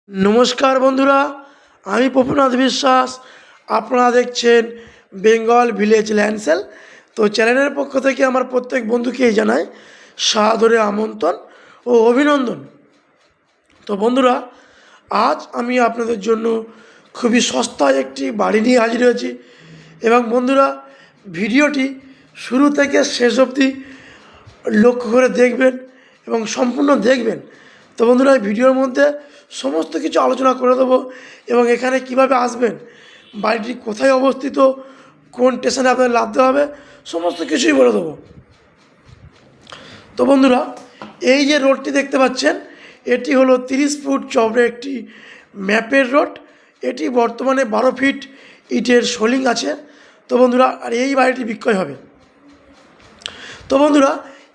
নমস্কার বন্ধুরা, আমি প্রফুল্লনাথ বিশ্বাস। আপনারা দেখছেন বেঙ্গল ভিলেজ ল্যান্ড সেল। তো চ্যানেলের পক্ষ থেকে আমার প্রত্যেক বন্ধুকেই জানাই সাদরে আমন্ত্রণ ও অভিনন্দন। তো বন্ধুরা, আজ আমি আপনাদের জন্য খুবই সস্তায় একটি বাড়ি নিয়ে হাজির হয়েছি। এবং বন্ধুরা, ভিডিওটি শুরু থেকে শেষ অবধি লক্ষ্য করে দেখবেন এবং সম্পূর্ণ দেখবেন। তো বন্ধুরা, এই ভিডিওর মধ্যে সমস্ত কিছু আলোচনা করে দেবো এবং এখানে কিভাবে আসবেন, বাড়িটি কোথায় অবস্থিত, কোন স্টেশনে আপনাদের নামতে হবে, সমস্ত কিছুই বলে দেবো। তো বন্ধুরা, এই যে রোডটি দেখতে পাচ্ছেন, এটি হলো 30 ফুট চওড়া একটি ম্যাপের রোড। এটি বর্তমানে 12 ফিট ইটের সোলিং আছে। তো বন্ধুরা, আর এই বাড়িটি বিক্রয় হবে। তো বন্ধুরা,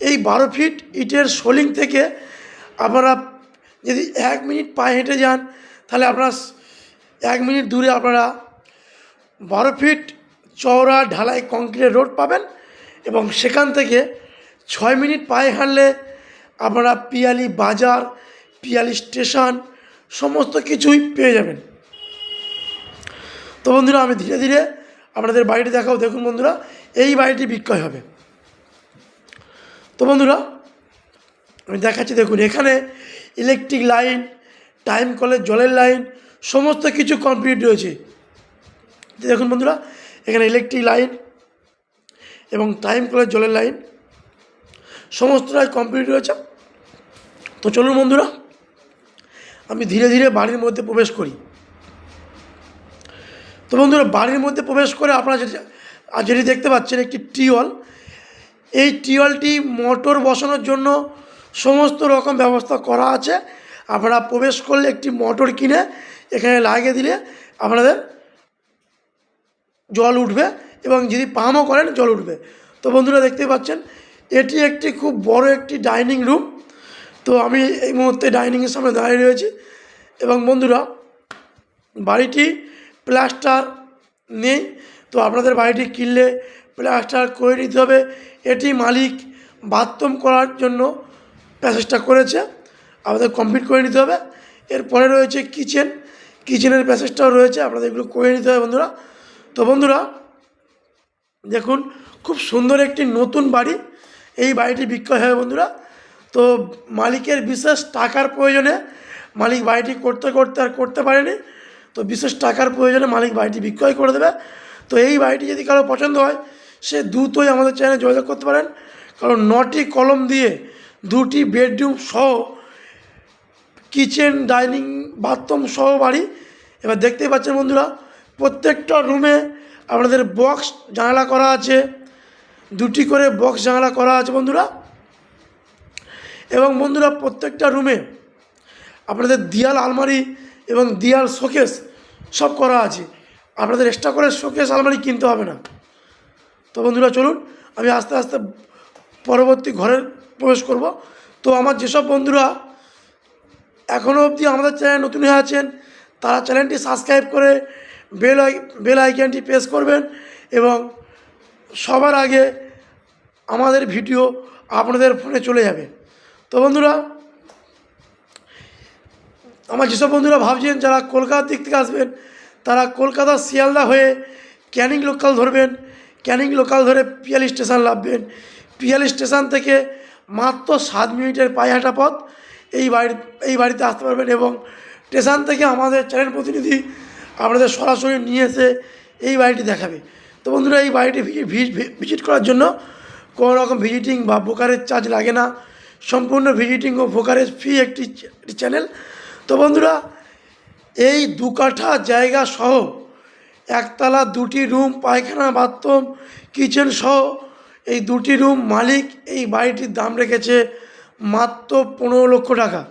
এই 12 ফিট ইটের সোলিং থেকে আপনারা যদি 1 মিনিট পায়ে হেঁটে যান, তাহলে আপনারা 1 মিনিট দূরে আপনারা 12 ফিট চওড়া ঢালাই কংক্রিটের রোড পাবেন। এবং সেখান থেকে 6 মিনিট পায়ে হাঁটলে আপনারা পিয়ালি বাজার, পিয়ালি স্টেশন সমস্ত কিছুই পেয়ে যাবেন। তো বন্ধুরা, আমি ধীরে ধীরে আপনাদের বাড়িটি দেখাবো। দেখুন বন্ধুরা, এই বাড়িটি বিক্রয় হবে। তো বন্ধুরা, আমি দেখাচ্ছি। দেখুন, এখানে ইলেকট্রিক লাইন, টাইম কলের জলের লাইন সমস্ত কিছু কমপ্লিট রয়েছে। দেখুন বন্ধুরা, এখানে ইলেকট্রিক লাইন এবং টাইম কলের জলের লাইন সমস্তটাই কমপ্লিট রয়েছে। তো চলুন বন্ধুরা, আমি ধীরে ধীরে বাড়ির মধ্যে প্রবেশ করি। তো বন্ধুরা, বাড়ির মধ্যে প্রবেশ করে আপনারা যেটি দেখতে পাচ্ছেন, একটি টিউবওয়েল। এই টিউবওয়েলটি মোটর বসানোর জন্য সমস্ত রকম ব্যবস্থা করা আছে। আপনারা প্রবেশ করলে একটি মোটর কিনে এখানে লাগিয়ে দিলে আপনাদের জল উঠবে এবং যদি পাম্পও করেন জল উঠবে। তো বন্ধুরা, দেখতে পাচ্ছেন এটি একটি খুব বড় একটি ডাইনিং রুম। তো আমি এই মুহূর্তে ডাইনিংয়ের সামনে দাঁড়িয়ে রয়েছি। এবং বন্ধুরা, বাড়িটি প্লাস্টার নেই। তো আপনাদের বাড়িটি কিনলে প্লাস্টার করে নিতে হবে। এটি মালিক বাথরুম করার জন্য প্যাসেজটা করেছে, আমাদের কমপ্লিট করে নিতে হবে। এরপরে রয়েছে কিচেনের প্যাসেজটাও রয়েছে, আপনাদের এগুলো করে নিতে হবে বন্ধুরা। তো বন্ধুরা, দেখুন, খুব সুন্দর একটি নতুন বাড়ি। এই বাড়িটি বিক্রয় হয় বন্ধুরা। তো মালিকের বিশেষ টাকার প্রয়োজনে মালিক বাড়িটি করতে করতে আর করতে পারেনি। তো বিশেষ টাকার প্রয়োজনে মালিক বাড়িটি বিক্রয় করে দেবে। তো এই বাড়িটি যদি কারো পছন্দ হয়, সে দ্রুতই আমাদের চ্যানেলে যোগাযোগ করতে পারেন। কারণ 9টি কলম দিয়ে 2টি বেডরুম সহ কিচেন, ডাইনিং, বাথরুম সহ বাড়ি। এবার দেখতেই পাচ্ছেন বন্ধুরা, প্রত্যেকটা রুমে আপনাদের বক্স জানালা করা আছে, 2টি করে বক্স জানালা করা আছে বন্ধুরা। এবং বন্ধুরা, প্রত্যেকটা রুমে আপনাদের দেয়াল আলমারি এবং দেয়াল শোকেস সব করা আছে। আপনাদের এক্সট্রা করে শোকেস আলমারি কিনতে হবে না। তো বন্ধুরা, চলুন আমি আস্তে আস্তে পরবর্তী ঘরে প্রবেশ করব। তো আমার যেসব বন্ধুরা এখনও অবধি আমাদের চ্যানেল নতুন হয়ে আছেন, তারা চ্যানেলটি সাবস্ক্রাইব করে বেল আইকনটি প্রেস করবেন এবং সবার আগে আমাদের ভিডিও আপনাদের ফোনে চলে যাবে। তো বন্ধুরা, আমার যেসব বন্ধুরা ভাবছেন যারা কলকাতার দিক থেকে আসবেন, তারা কলকাতা শিয়ালদা হয়ে ক্যানিং লোকাল ধরবেন। ক্যানিং লোকাল ধরে পিয়ালি স্টেশন নামবেন। পিয়ালি স্টেশন থেকে মাত্র 7 মিনিটের পায়ে হাঁটা পথ এই বাড়িতে আসতে পারবেন। এবং স্টেশন থেকে আমাদের চ্যানেল প্রতিনিধি আপনাদের সরাসরি নিয়ে এসে এই বাড়িটি দেখাবে। তো বন্ধুরা, এই বাড়িটি ভিজিট করার জন্য কোনো রকম ভিজিটিং বা ব্রোকারেজ চার্জ লাগে না। সম্পূর্ণ ভিজিটিং ও ব্রোকারেজ ফ্রি একটি চ্যানেল। তো বন্ধুরা, এই 2 কাঠা জায়গা সহ একতলা 2টি রুম, পায়খানা, বাথরুম, কিচেন সহ এই 2টি রুম মালিক এই বাড়িটির দাম রেখেছে মাত্র 15 লক্ষ টাকা।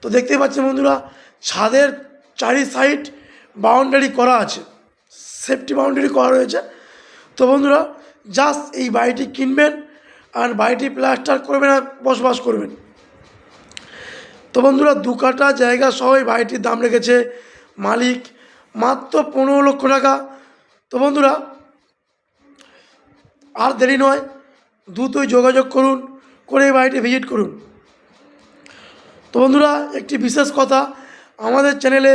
তো দেখতেই পাচ্ছেন বন্ধুরা, ছাদের 4 সাইড বাউন্ডারি করা আছে, সেফটি বাউন্ডারি করা রয়েছে। তো বন্ধুরা, জাস্ট এই বাড়িটি কিনবেন আর বাড়িটি প্লাস্টার করবেন আর বসবাস করবেন। তো বন্ধুরা, 2 কাঠা জায়গা সহ এই বাড়িটির দাম রেখেছে মালিক মাত্র 15 লক্ষ টাকা। তো বন্ধুরা, আর দেরি নয়, দ্রুতই যোগাযোগ করুন, করে এই বাড়িটি ভিজিট করুন। তো বন্ধুরা, একটি বিশেষ কথা, আমাদের চ্যানেলে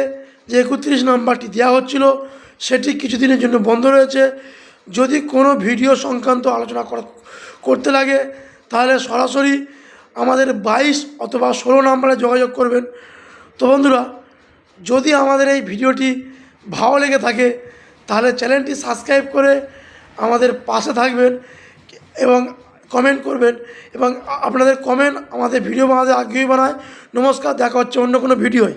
যে 31 নাম্বারটি দেওয়া হচ্ছিল সেটি কিছুদিনের জন্য বন্ধ রয়েছে। যদি কোনো ভিডিও সংক্রান্ত আলোচনা করতে লাগে তাহলে সরাসরি আমাদের 22 অথবা 16 নাম্বারে যোগাযোগ করবেন। তো বন্ধুরা, যদি আমাদের এই ভিডিওটি ভালো লেগে থাকে তাহলে চ্যানেলটি সাবস্ক্রাইব করে আমাদের পাশে থাকবেন এবং কমেন্ট করবেন, এবং আপনাদের কমেন্ট আমাদের ভিডিও বানাতে আগ্রহী বানায়। নমস্কার, দেখা হচ্ছে অন্য কোনো ভিডিওয়।